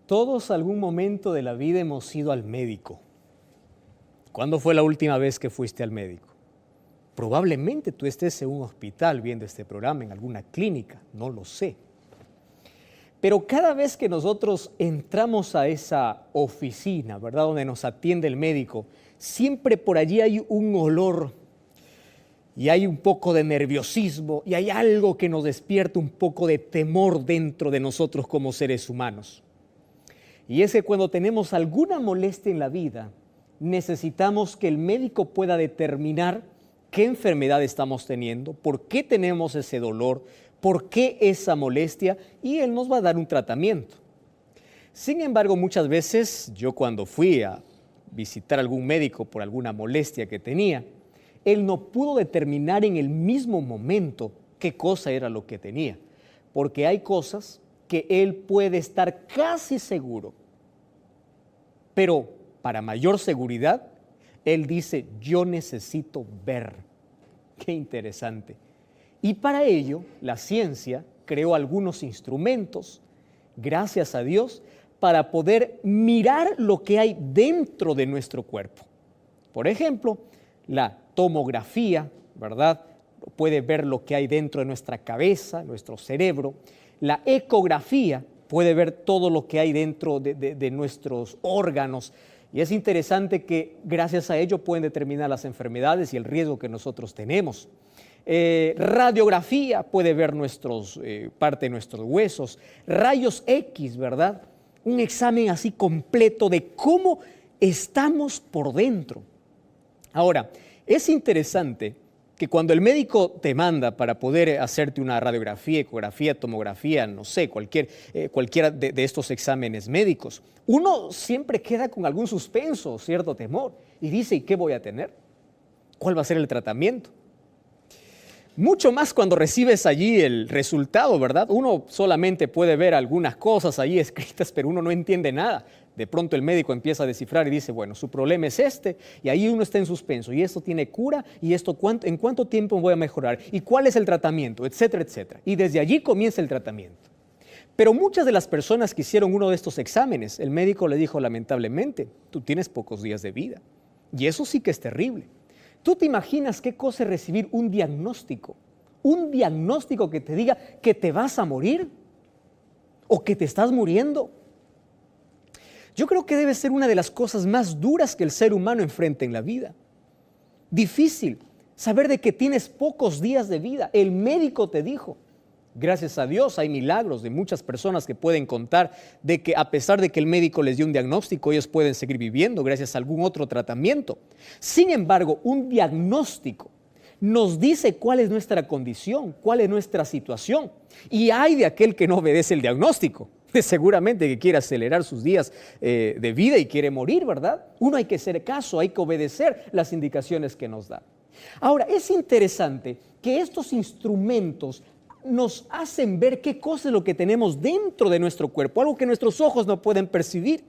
Todos algún momento de la vida hemos ido al médico. ¿Cuándo fue la última vez que fuiste al médico? Probablemente tú estés en un hospital viendo este programa, en alguna clínica, no lo sé. Pero cada vez que nosotros entramos a esa oficina, ¿verdad?, donde nos atiende el médico, siempre por allí hay un olor y hay un poco de nerviosismo y hay algo que nos despierta un poco de temor dentro de nosotros como seres humanos. Y es que cuando tenemos alguna molestia en la vida, necesitamos que el médico pueda determinar qué enfermedad estamos teniendo, por qué tenemos ese dolor, por qué esa molestia, y él nos va a dar un tratamiento. Sin embargo, muchas veces yo cuando fui a visitar a algún médico por alguna molestia que tenía, él no pudo determinar en el mismo momento qué cosa era lo que tenía, porque hay cosas que él puede estar casi seguro, pero para mayor seguridad, él dice, yo necesito ver. Qué interesante. Y para ello, la ciencia creó algunos instrumentos, gracias a Dios, para poder mirar lo que hay dentro de nuestro cuerpo. Por ejemplo, la tomografía, ¿verdad? Puede ver lo que hay dentro de nuestra cabeza, nuestro cerebro. La ecografía puede ver todo lo que hay dentro de nuestros órganos. Y es interesante que gracias a ello pueden determinar las enfermedades y el riesgo que nosotros tenemos. Radiografía puede ver parte de nuestros huesos. Rayos X, ¿verdad? Un examen así completo de cómo estamos por dentro. Ahora, es interesante que cuando el médico te manda para poder hacerte una radiografía, ecografía, tomografía, no sé, cualquiera de estos exámenes médicos, uno siempre queda con algún suspenso, cierto temor, y dice, ¿y qué voy a tener? ¿Cuál va a ser el tratamiento? Mucho más cuando recibes allí el resultado, ¿verdad? Uno solamente puede ver algunas cosas allí escritas, pero uno no entiende nada. De pronto el médico empieza a descifrar y dice, bueno, su problema es este, y ahí uno está en suspenso, y esto tiene cura, y esto ¿en cuánto tiempo voy a mejorar? ¿Y cuál es el tratamiento? Etcétera, etcétera. Y desde allí comienza el tratamiento. Pero muchas de las personas que hicieron uno de estos exámenes, el médico le dijo lamentablemente, tú tienes pocos días de vida. Y eso sí que es terrible. ¿Tú te imaginas qué cosa es recibir un diagnóstico? Un diagnóstico que te diga que te vas a morir o que te estás muriendo. Yo creo que debe ser una de las cosas más duras que el ser humano enfrenta en la vida. Difícil saber de que tienes pocos días de vida. El médico te dijo. Gracias a Dios hay milagros de muchas personas que pueden contar de que a pesar de que el médico les dio un diagnóstico, ellos pueden seguir viviendo gracias a algún otro tratamiento. Sin embargo, un diagnóstico nos dice cuál es nuestra condición, cuál es nuestra situación. Y hay de aquel que no obedece el diagnóstico. Seguramente que quiere acelerar sus días de vida y quiere morir, ¿verdad? Uno hay que hacer caso, hay que obedecer las indicaciones que nos da. Ahora, es interesante que estos instrumentos nos hacen ver qué cosa es lo que tenemos dentro de nuestro cuerpo, algo que nuestros ojos no pueden percibir.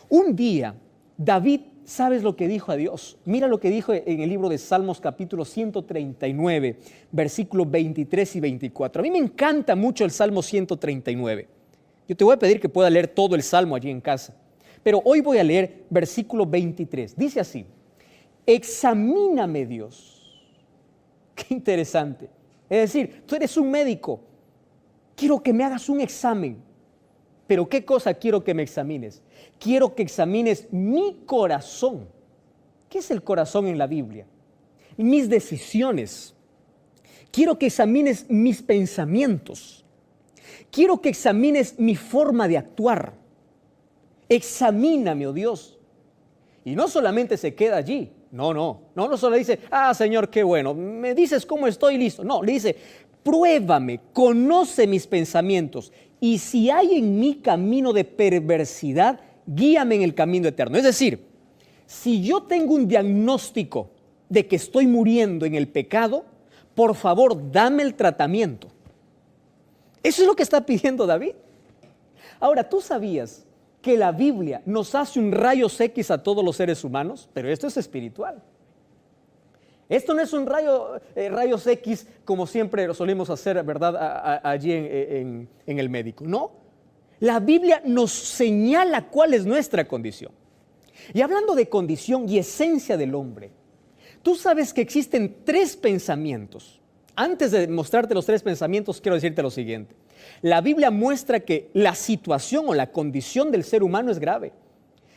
Un día, David, ¿sabes lo que dijo a Dios? Mira lo que dijo en el libro de Salmos capítulo 139, versículos 23 y 24. A mí me encanta mucho el Salmo 139. Yo te voy a pedir que pueda leer todo el Salmo allí en casa. Pero hoy voy a leer versículo 23. Dice así, examíname Dios. Qué interesante. Es decir, tú eres un médico. Quiero que me hagas un examen. Pero ¿qué cosa quiero que me examines? Quiero que examines mi corazón. ¿Qué es el corazón en la Biblia? Mis decisiones. Quiero que examines mis pensamientos. Quiero que examines mi forma de actuar. Examíname, oh Dios. Y no solamente se queda allí. No solo dice, Señor, qué bueno, me dices cómo estoy, listo. No, le dice, pruébame, conoce mis pensamientos. Y si hay en mí camino de perversidad, guíame en el camino eterno. Es decir, si yo tengo un diagnóstico de que estoy muriendo en el pecado, por favor, dame el tratamiento. Eso es lo que está pidiendo David. Ahora, ¿tú sabías que la Biblia nos hace un rayos X a todos los seres humanos? Pero esto es espiritual. Esto no es un rayos X como siempre lo solemos hacer, ¿verdad? Allí en el médico. No, La Biblia nos señala cuál es nuestra condición. Y hablando de condición y esencia del hombre, tú sabes que existen 3 pensamientos. Antes de mostrarte los 3 pensamientos, quiero decirte lo siguiente. La Biblia muestra que la situación o la condición del ser humano es grave.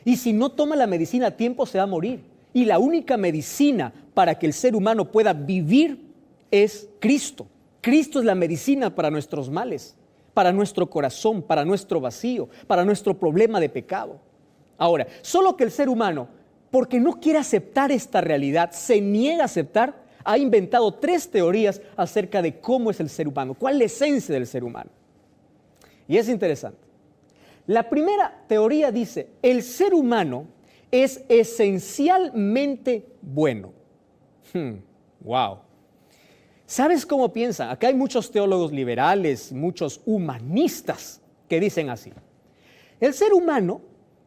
Y si no toma la medicina a tiempo, se va a morir. Y la única medicina para que el ser humano pueda vivir es Cristo. Cristo es la medicina para nuestros males, para nuestro corazón, para nuestro vacío, para nuestro problema de pecado. Ahora, solo que el ser humano, porque no quiere aceptar esta realidad, se niega a aceptar, ha inventado 3 teorías acerca de cómo es el ser humano, cuál es la esencia del ser humano. Y es interesante. La primera teoría dice, el ser humano es esencialmente bueno. Wow. ¿Sabes cómo piensan? Acá hay muchos teólogos liberales, muchos humanistas que dicen así. El ser humano,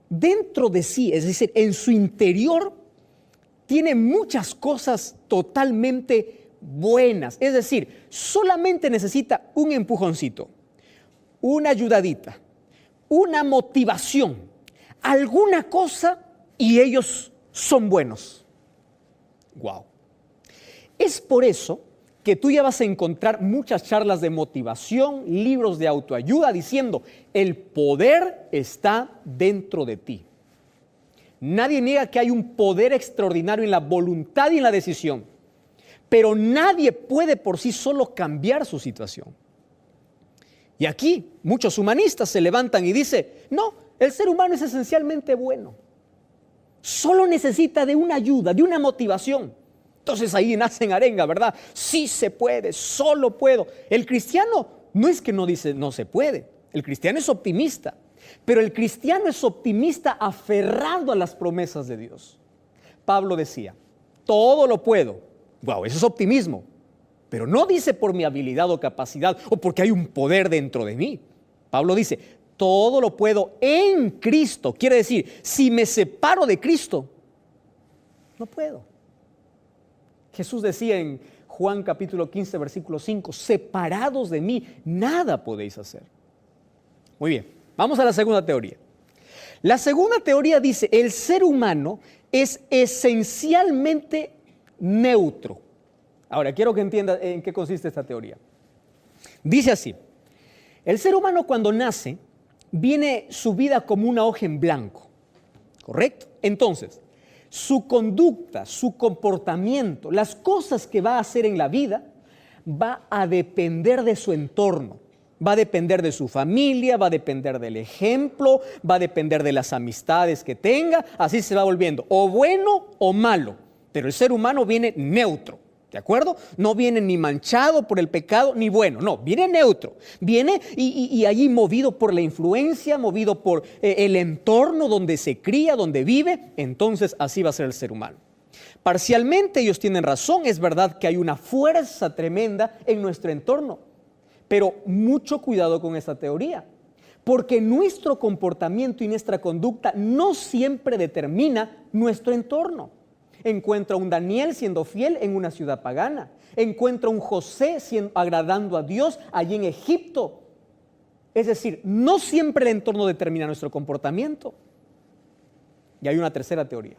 dentro de sí, es decir, en su interior, tiene muchas cosas totalmente buenas. Es decir, solamente necesita un empujoncito, una ayudadita, una motivación, alguna cosa y ellos son buenos. Wow. Es por eso que tú ya vas a encontrar muchas charlas de motivación, libros de autoayuda diciendo, el poder está dentro de ti. Nadie niega que hay un poder extraordinario en la voluntad y en la decisión, pero nadie puede por sí solo cambiar su situación. Y aquí muchos humanistas se levantan y dicen, no, el ser humano es esencialmente bueno. Solo necesita de una ayuda, de una motivación. Entonces ahí nacen arenga, ¿verdad? Sí se puede, solo puedo. El cristiano no es que no dice no se puede. El cristiano es optimista. Pero el cristiano es optimista aferrado a las promesas de Dios. Pablo decía, todo lo puedo. Wow, eso es optimismo. Pero no dice por mi habilidad o capacidad o porque hay un poder dentro de mí. Pablo dice, todo lo puedo en Cristo. Quiere decir, si me separo de Cristo, no puedo. Jesús decía en Juan capítulo 15, versículo 5, separados de mí, nada podéis hacer. Muy bien, vamos a la segunda teoría. La segunda teoría dice, el ser humano es esencialmente neutro. Ahora, quiero que entiendas en qué consiste esta teoría. Dice así, el ser humano cuando nace, viene su vida como una hoja en blanco, ¿correcto? Entonces, su conducta, su comportamiento, las cosas que va a hacer en la vida, va a depender de su entorno, va a depender de su familia, va a depender del ejemplo, va a depender de las amistades que tenga, así se va volviendo o bueno o malo, pero el ser humano viene neutro. ¿De acuerdo? No viene ni manchado por el pecado, ni bueno, no, viene neutro. Viene y allí movido por la influencia, movido por el entorno donde se cría, donde vive, entonces así va a ser el ser humano. Parcialmente ellos tienen razón, es verdad que hay una fuerza tremenda en nuestro entorno, pero mucho cuidado con esta teoría, porque nuestro comportamiento y nuestra conducta no siempre determina nuestro entorno. Encuentra un Daniel siendo fiel en una ciudad pagana. Encuentra un José agradando a Dios allí en Egipto. Es decir, no siempre el entorno determina nuestro comportamiento. Y hay una tercera teoría.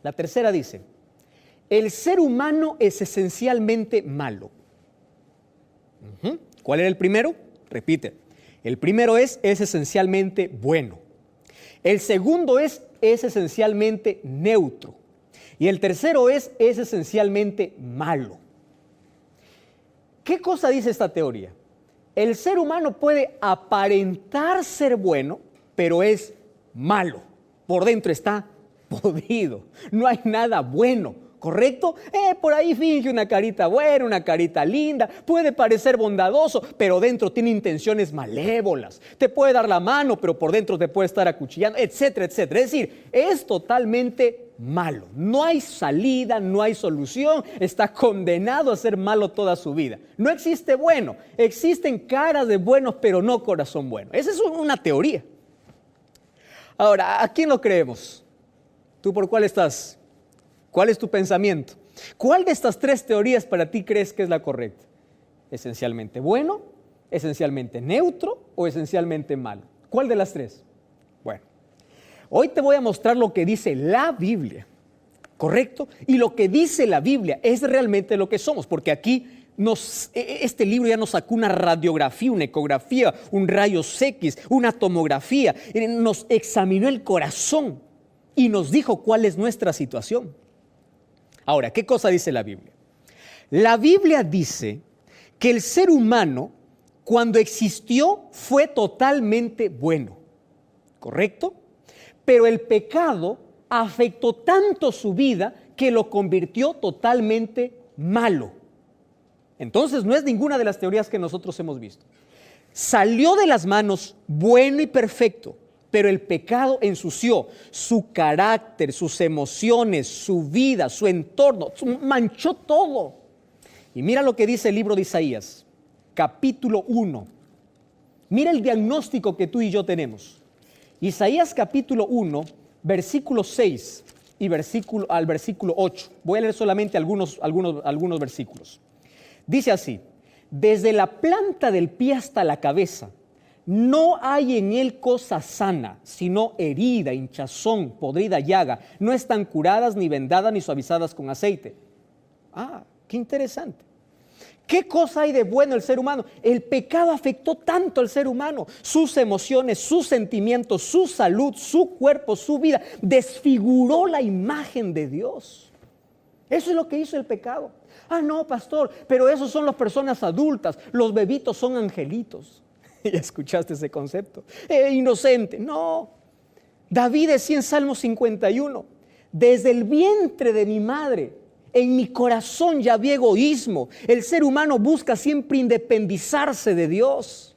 La tercera dice, el ser humano es esencialmente malo. ¿Cuál era el primero? Repite. El primero es esencialmente bueno. El segundo es esencialmente neutro. Y el tercero es esencialmente malo. ¿Qué cosa dice esta teoría? El ser humano puede aparentar ser bueno, pero es malo. Por dentro está podrido. No hay nada bueno, ¿correcto? Por ahí finge una carita buena, una carita linda, puede parecer bondadoso, pero dentro tiene intenciones malévolas. Te puede dar la mano, pero por dentro te puede estar acuchillando, etcétera, etcétera. Es decir, es totalmente malo. No hay salida, no hay solución, está condenado a ser malo toda su vida. No existe bueno, existen caras de buenos, pero no corazón bueno. Esa es una teoría. Ahora, ¿a quién lo creemos? ¿Tú por cuál estás? ¿Cuál es tu pensamiento? ¿Cuál de estas 3 teorías para ti crees que es la correcta? ¿Esencialmente bueno, esencialmente neutro o esencialmente malo? ¿Cuál de las tres? Bueno, hoy te voy a mostrar lo que dice la Biblia, ¿correcto? Y lo que dice la Biblia es realmente lo que somos, porque aquí este libro ya nos sacó una radiografía, una ecografía, un rayos X, una tomografía, nos examinó el corazón y nos dijo cuál es nuestra situación. Ahora, ¿qué cosa dice la Biblia? La Biblia dice que el ser humano, cuando existió, fue totalmente bueno, ¿correcto? Pero el pecado afectó tanto su vida que lo convirtió totalmente malo. Entonces no es ninguna de las teorías que nosotros hemos visto. Salió de las manos bueno y perfecto, pero el pecado ensució su carácter, sus emociones, su vida, su entorno, manchó todo. Y mira lo que dice el libro de Isaías, capítulo 1. Mira el diagnóstico que tú y yo tenemos. Isaías capítulo 1, versículo 6 y al versículo 8. Voy a leer solamente algunos versículos. Dice así: desde la planta del pie hasta la cabeza, no hay en él cosa sana, sino herida, hinchazón, podrida llaga. No están curadas, ni vendadas, ni suavizadas con aceite. Ah, qué interesante. ¿Qué cosa hay de bueno el ser humano? El pecado afectó tanto al ser humano, sus emociones, sus sentimientos, su salud, su cuerpo, su vida. Desfiguró la imagen de Dios. Eso es lo que hizo el pecado. Ah, no, pastor, pero esos son las personas adultas, los bebitos son angelitos. ¿Ya escuchaste ese concepto? Inocente. No. David decía en Salmo 51, desde el vientre de mi madre, en mi corazón ya había egoísmo. El ser humano busca siempre independizarse de Dios.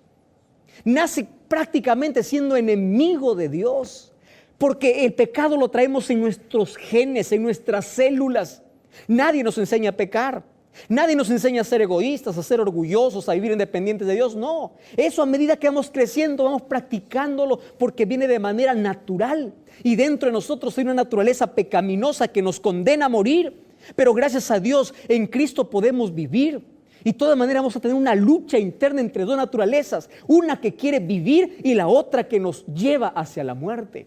Nace prácticamente siendo enemigo de Dios, porque el pecado lo traemos en nuestros genes, en nuestras células. Nadie nos enseña a pecar. Nadie nos enseña a ser egoístas, a ser orgullosos, a vivir independientes de Dios. No, eso a medida que vamos creciendo, vamos practicándolo porque viene de manera natural. Y dentro de nosotros hay una naturaleza pecaminosa que nos condena a morir. Pero gracias a Dios, en Cristo podemos vivir. Y de todas maneras vamos a tener una lucha interna entre dos naturalezas. Una que quiere vivir y la otra que nos lleva hacia la muerte.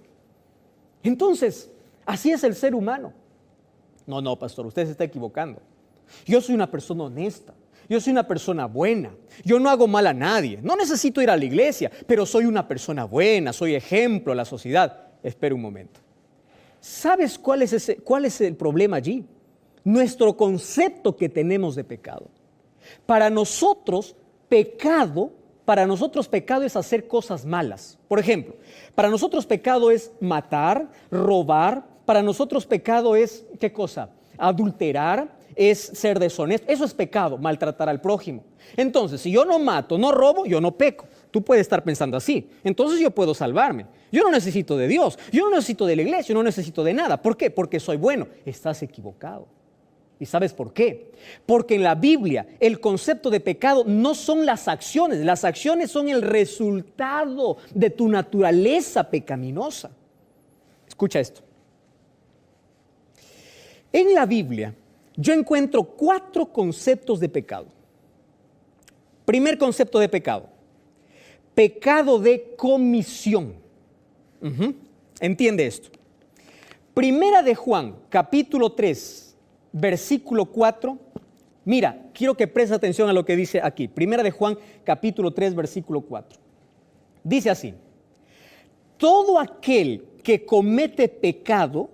Entonces, así es el ser humano. No, pastor, usted se está equivocando. Yo soy una persona honesta, yo soy una persona buena, yo no hago mal a nadie, no necesito ir a la iglesia, pero soy una persona buena, soy ejemplo a la sociedad. Espera un momento. ¿Sabes cuál es el problema allí? Nuestro concepto que tenemos de pecado. Para nosotros pecado es hacer cosas malas. Por ejemplo, para nosotros pecado es matar, robar. Para nosotros pecado es, ¿qué cosa? Adulterar, es ser deshonesto. Eso es pecado, maltratar al prójimo. Entonces, si yo no mato, no robo, yo no peco. Tú puedes estar pensando así. Entonces yo puedo salvarme. Yo no necesito de Dios, yo no necesito de la iglesia, yo no necesito de nada. ¿Por qué? Porque soy bueno. Estás equivocado. ¿Y sabes por qué? Porque en la Biblia el concepto de pecado no son las acciones son el resultado de tu naturaleza pecaminosa. Escucha esto. En la Biblia yo encuentro 4 conceptos de pecado. Primer concepto de pecado: pecado de comisión. Entiende esto. Primera de Juan, capítulo 3, versículo 4. Mira, quiero que prestes atención a lo que dice aquí. Primera de Juan, capítulo 3, versículo 4. Dice así: todo aquel que comete pecado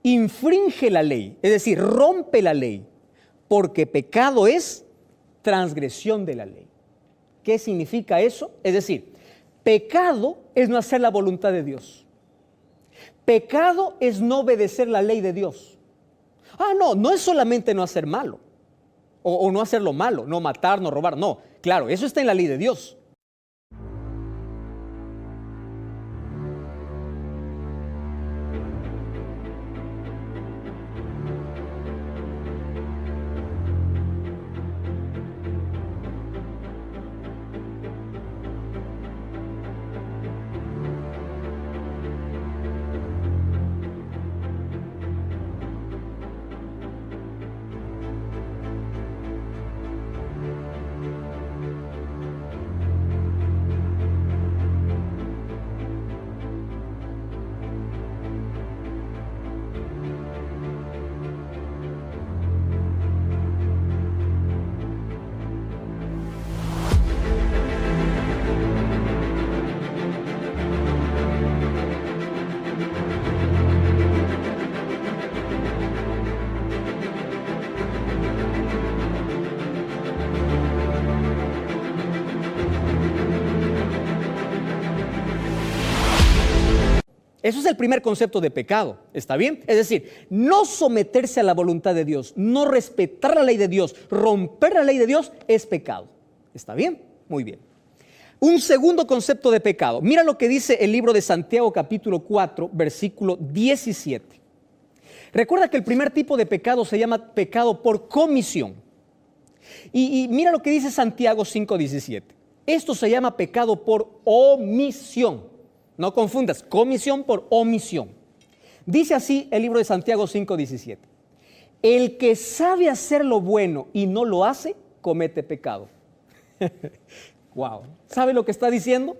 infringe la ley, es decir, rompe la ley, porque pecado es transgresión de la ley. ¿Qué significa eso? Es decir, pecado es no hacer la voluntad de Dios. Pecado es no obedecer la ley de Dios. No es solamente no hacer malo, o no hacer lo malo, no matar, no robar, no. Claro, eso está en la ley de Dios. Eso es el primer concepto de pecado, ¿está bien? Es decir, no someterse a la voluntad de Dios, no respetar la ley de Dios, romper la ley de Dios es pecado. ¿Está bien? Muy bien. Un segundo concepto de pecado. Mira lo que dice el libro de Santiago capítulo 4, versículo 17. Recuerda que el primer tipo de pecado se llama pecado por comisión. Y mira lo que dice Santiago 5:17. Esto se llama pecado por omisión. No confundas comisión por omisión. Dice así el libro de Santiago 5:17. El que sabe hacer lo bueno y no lo hace, comete pecado. Wow. ¿Sabe lo que está diciendo?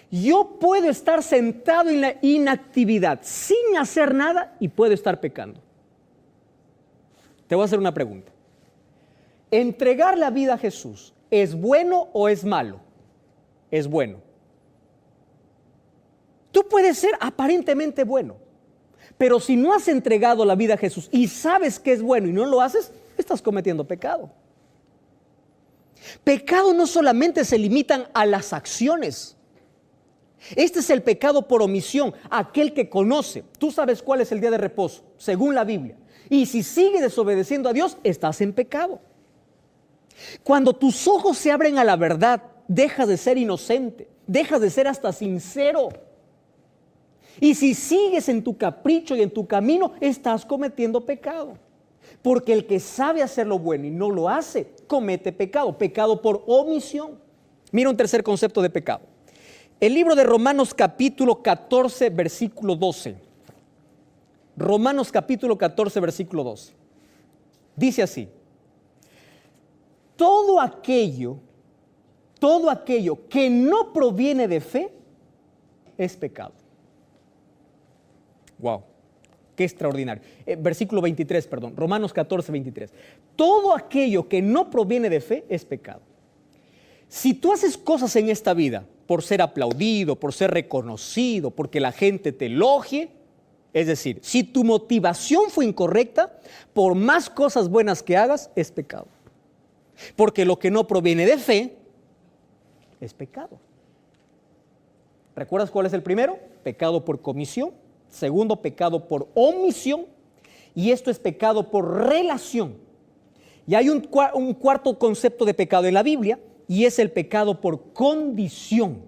Yo puedo estar sentado en la inactividad sin hacer nada y puedo estar pecando. Te voy a hacer una pregunta. ¿Entregar la vida a Jesús es bueno o es malo? Es bueno. Tú puedes ser aparentemente bueno, pero si no has entregado la vida a Jesús y sabes que es bueno y no lo haces, estás cometiendo pecado. Pecado no solamente se limitan a las acciones. Este es el pecado por omisión, aquel que conoce. Tú sabes cuál es el día de reposo, según la Biblia. Y si sigues desobedeciendo a Dios, estás en pecado. Cuando tus ojos se abren a la verdad, dejas de ser inocente, dejas de ser hasta sincero. Y si sigues en tu capricho y en tu camino, estás cometiendo pecado. Porque el que sabe hacer lo bueno y no lo hace, comete pecado, pecado por omisión. Mira un tercer concepto de pecado. El libro de Romanos capítulo 14, versículo 12. Romanos capítulo 14, versículo 12. Dice así: todo aquello que no proviene de fe es pecado. Wow, qué extraordinario. Versículo 23, perdón, Romanos 14, 23. Todo aquello que no proviene de fe es pecado. Si tú haces cosas en esta vida por ser aplaudido, por ser reconocido, porque la gente te elogie, es decir, si tu motivación fue incorrecta, por más cosas buenas que hagas, es pecado. Porque lo que no proviene de fe es pecado. ¿Recuerdas cuál es el primero? Pecado por comisión. Segundo, pecado por omisión. Y esto es pecado por relación. Y hay un cuarto concepto de pecado en la Biblia, y es el pecado por condición.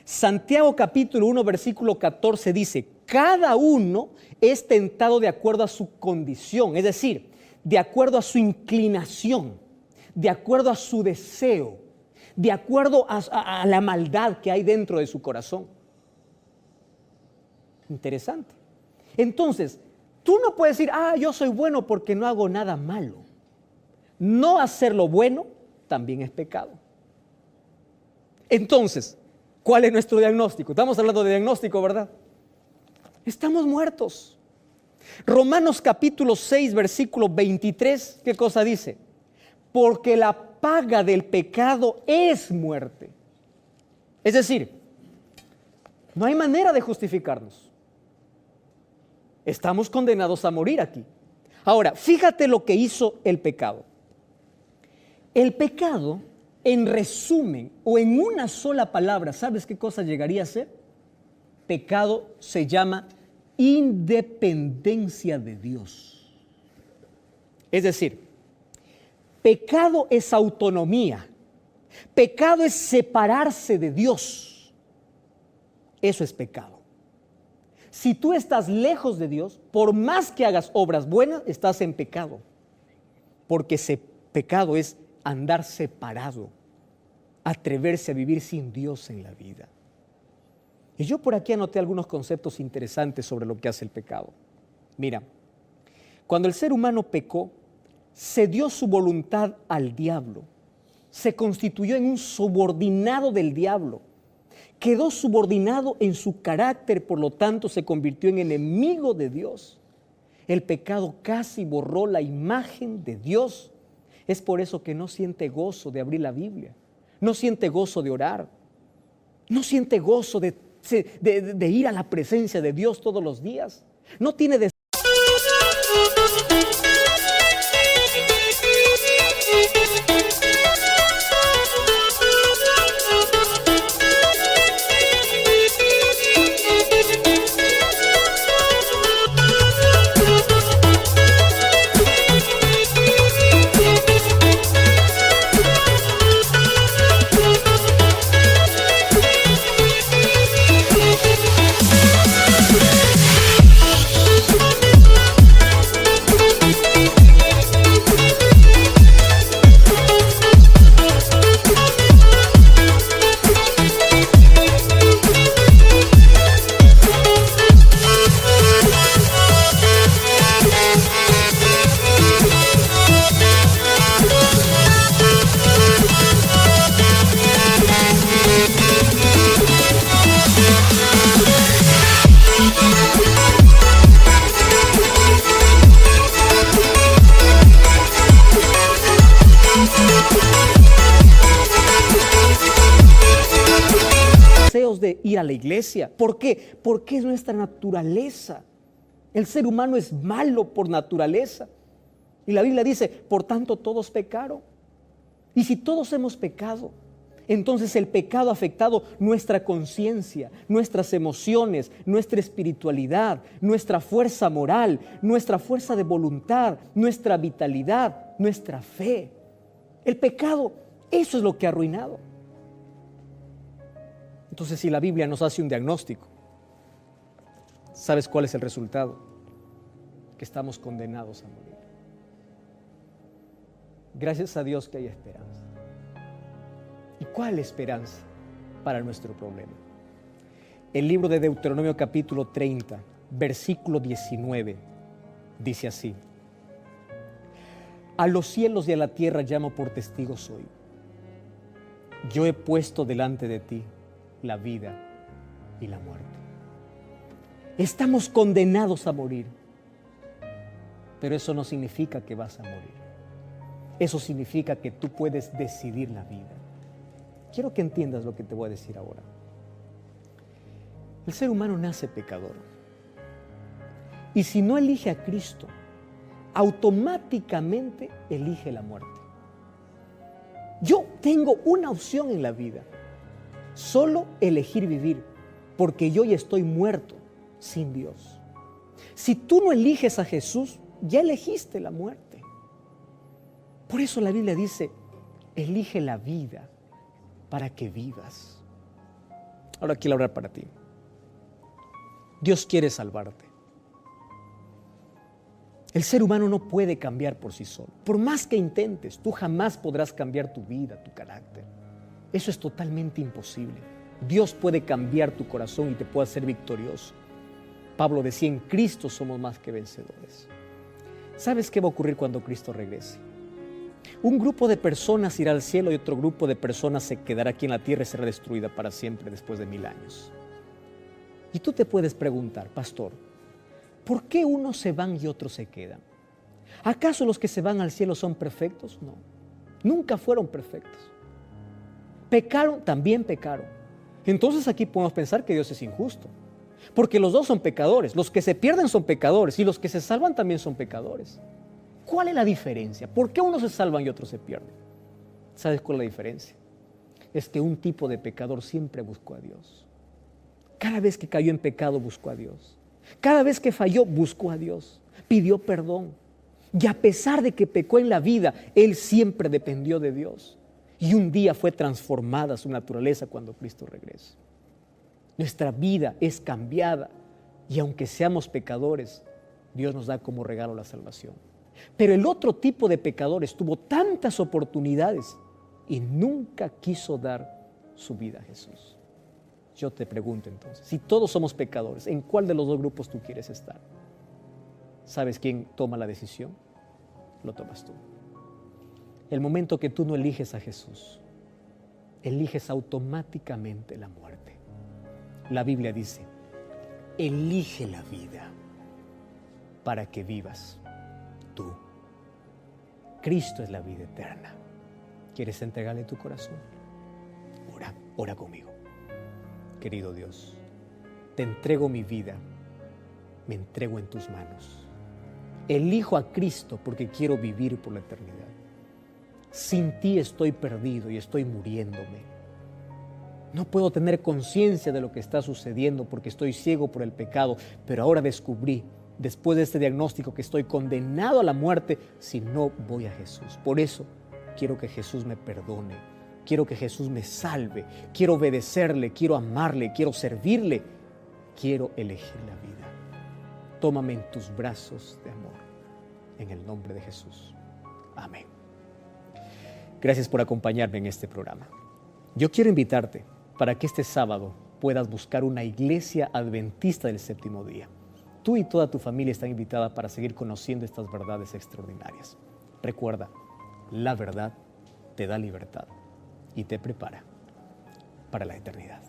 Santiago capítulo 1, versículo 14 dice: cada uno es tentado de acuerdo a su condición, es decir, de acuerdo a su inclinación, de acuerdo a su deseo, de acuerdo a la maldad que hay dentro de su corazón. Interesante. Entonces, tú no puedes decir: yo soy bueno porque no hago nada malo. No hacer lo bueno también es pecado. Entonces, ¿cuál es nuestro diagnóstico? Estamos hablando de diagnóstico, ¿verdad? Estamos muertos. Romanos capítulo 6, versículo 23, ¿qué cosa dice? Porque la paga del pecado es muerte. Es decir, no hay manera de justificarnos. Estamos condenados a morir aquí. Ahora, fíjate lo que hizo el pecado. El pecado, en resumen o en una sola palabra, ¿sabes qué cosa llegaría a ser? Pecado se llama independencia de Dios. Es decir, pecado es autonomía. Pecado es separarse de Dios. Eso es pecado. Si tú estás lejos de Dios, por más que hagas obras buenas, estás en pecado. Porque ese pecado es andar separado, atreverse a vivir sin Dios en la vida. Y yo por aquí anoté algunos conceptos interesantes sobre lo que hace el pecado. Mira, cuando el ser humano pecó, se dio su voluntad al diablo, se constituyó en un subordinado del diablo, quedó subordinado en su carácter, por lo tanto se convirtió en enemigo de Dios. El pecado casi borró la imagen de Dios. Es por eso que no siente gozo de abrir la Biblia, no siente gozo de orar, no siente gozo de ir a la presencia de Dios todos los días, no tiene deseo. ir a la iglesia. ¿Por qué? Porque es nuestra naturaleza. El ser humano es malo por naturaleza. Y la Biblia dice, por tanto todos pecaron. Y si todos hemos pecado, entonces el pecado ha afectado nuestra conciencia, nuestras emociones, nuestra espiritualidad, nuestra fuerza moral, nuestra fuerza de voluntad, nuestra vitalidad, nuestra fe. El pecado, eso es lo que ha arruinado. Entonces, si la Biblia nos hace un diagnóstico, ¿sabes cuál es el resultado? Que estamos condenados a morir. Gracias a Dios que hay esperanza. ¿Y cuál esperanza para nuestro problema? El libro de Deuteronomio capítulo 30, versículo 19, dice así: a los cielos y a la tierra llamo por testigos hoy. Yo he puesto delante de ti la vida y la muerte. Estamos condenados a morir, pero eso no significa que vas a morir. Eso significa que tú puedes decidir la vida. Quiero que entiendas lo que te voy a decir ahora. El ser humano nace pecador. Y si no elige a Cristo, automáticamente elige la muerte. Yo tengo una opción en la vida: solo elegir vivir, porque yo ya estoy muerto sin Dios. Si tú no eliges a Jesús, ya elegiste la muerte. Por eso la Biblia dice, elige la vida para que vivas. Ahora quiero hablar para ti. Dios quiere salvarte. El ser humano no puede cambiar por sí solo. Por más que intentes, tú jamás podrás cambiar tu vida, tu carácter. Eso es totalmente imposible. Dios puede cambiar tu corazón y te puede hacer victorioso. Pablo decía, en Cristo somos más que vencedores. ¿Sabes qué va a ocurrir cuando Cristo regrese? Un grupo de personas irá al cielo y otro grupo de personas se quedará aquí en la tierra y será destruida para siempre después de 1000 años. Y tú te puedes preguntar, pastor, ¿por qué unos se van y otros se quedan? ¿Acaso los que se van al cielo son perfectos? No, nunca fueron perfectos. Pecaron, también pecaron. Entonces aquí podemos pensar que Dios es injusto, porque los dos son pecadores. Los que se pierden son pecadores y los que se salvan también son pecadores. ¿Cuál es la diferencia? ¿Por qué unos se salvan y otros se pierden? ¿Sabes cuál es la diferencia? Es que un tipo de pecador siempre buscó a Dios. Cada vez que cayó en pecado buscó a Dios. Cada vez que falló buscó a Dios, pidió perdón. Y a pesar de que pecó en la vida, él siempre dependió de Dios. Y un día fue transformada su naturaleza cuando Cristo regresa. Nuestra vida es cambiada y aunque seamos pecadores, Dios nos da como regalo la salvación. Pero el otro tipo de pecadores tuvo tantas oportunidades y nunca quiso dar su vida a Jesús. Yo te pregunto entonces, si todos somos pecadores, ¿en cuál de los dos grupos tú quieres estar? ¿Sabes quién toma la decisión? Lo tomas tú. El momento que tú no eliges a Jesús, eliges automáticamente la muerte. La Biblia dice, elige la vida para que vivas tú. Cristo es la vida eterna. ¿Quieres entregarle tu corazón? Ora conmigo. Querido Dios, te entrego mi vida, me entrego en tus manos. Elijo a Cristo porque quiero vivir por la eternidad. Sin ti estoy perdido y estoy muriéndome. No puedo tener conciencia de lo que está sucediendo porque estoy ciego por el pecado, pero ahora descubrí, después de este diagnóstico, que estoy condenado a la muerte si no voy a Jesús. Por eso quiero que Jesús me perdone, quiero que Jesús me salve, quiero obedecerle, quiero amarle, quiero servirle, quiero elegir la vida. Tómame en tus brazos de amor, en el nombre de Jesús. Amén. Gracias por acompañarme en este programa. Yo quiero invitarte para que este sábado puedas buscar una iglesia adventista del séptimo día. Tú y toda tu familia están invitadas para seguir conociendo estas verdades extraordinarias. Recuerda, la verdad te da libertad y te prepara para la eternidad.